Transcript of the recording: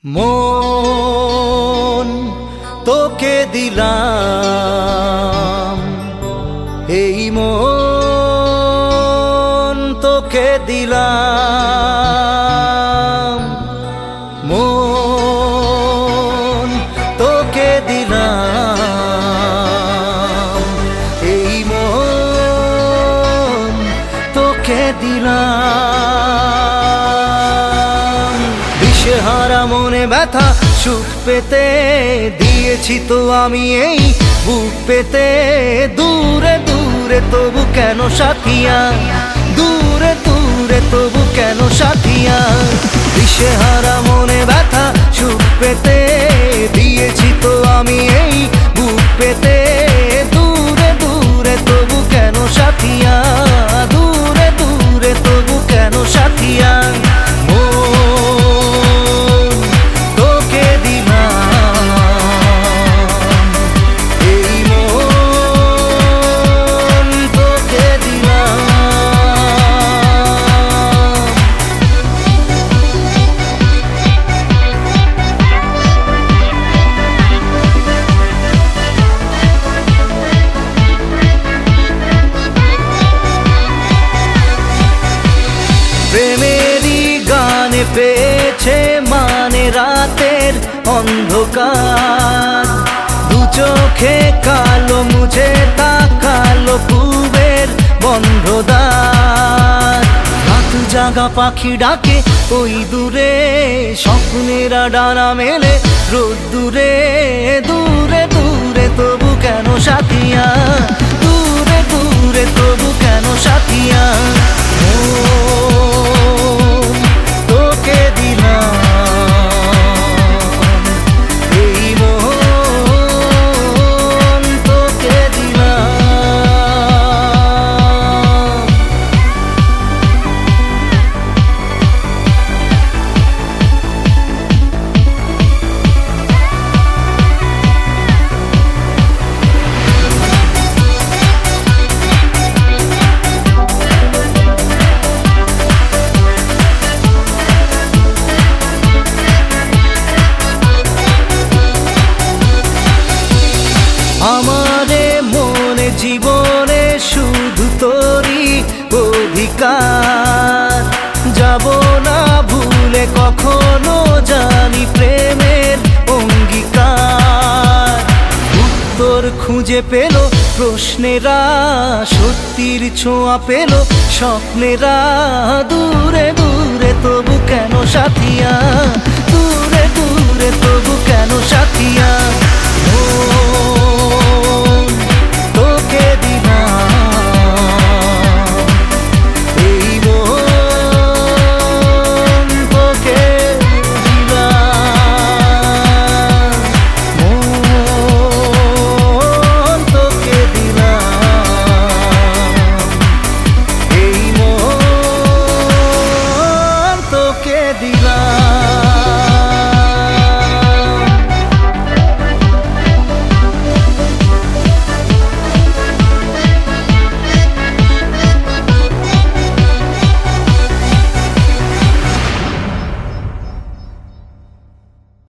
মন তোকে দিলাম, এই মন তোকে দিলাম, মন তোকে দিলাম, এই মন তোকে দিলাম। দিশেহারা মনে ব্যথা সুখ পেতে দিয়েছি তো আমি এই বুক পেতে। দূরে দূরে তবু কেন সাথিয়া, দূরে দূরে তবু কেন সাথিয়া। দিশেহারা মনে ব্যথা সুখ পেতে দিয়েছি তো আমি এই বুক পেতে। দূরে দূরে তবু কেন সাথিয়া, দূরে দূরে তবু কেন সাথিয়া। প্রেমেরই গানে পেয়েছে মানে রাতের অন্ধকার। দু চোখে কালো মুঝে তাকালো পূবের বন্ধ দ্বার। রাত জাগা পাখি ডাকে ওই দূরে, স্বপ্নেরা ডানা মেলে রোদ দূরে। দূরে দূরে তবু কেন সাথিয়া, দূরে দূরে তবু কেন সাথিয়া। তোকে দিলাম, এই মন তোকে দিলাম। আমারে মনে জীবনে শুধু তোরই অধিকার। যাব না ভুলে কখনো জানি প্রেমের অঙ্গীকার। উত্তর খুঁজে পেল প্রশ্নেরা, সত্যির ছোঁয়া পেল স্বপ্নেরা। দূরে দূরে তবু কেন সাথিয়া,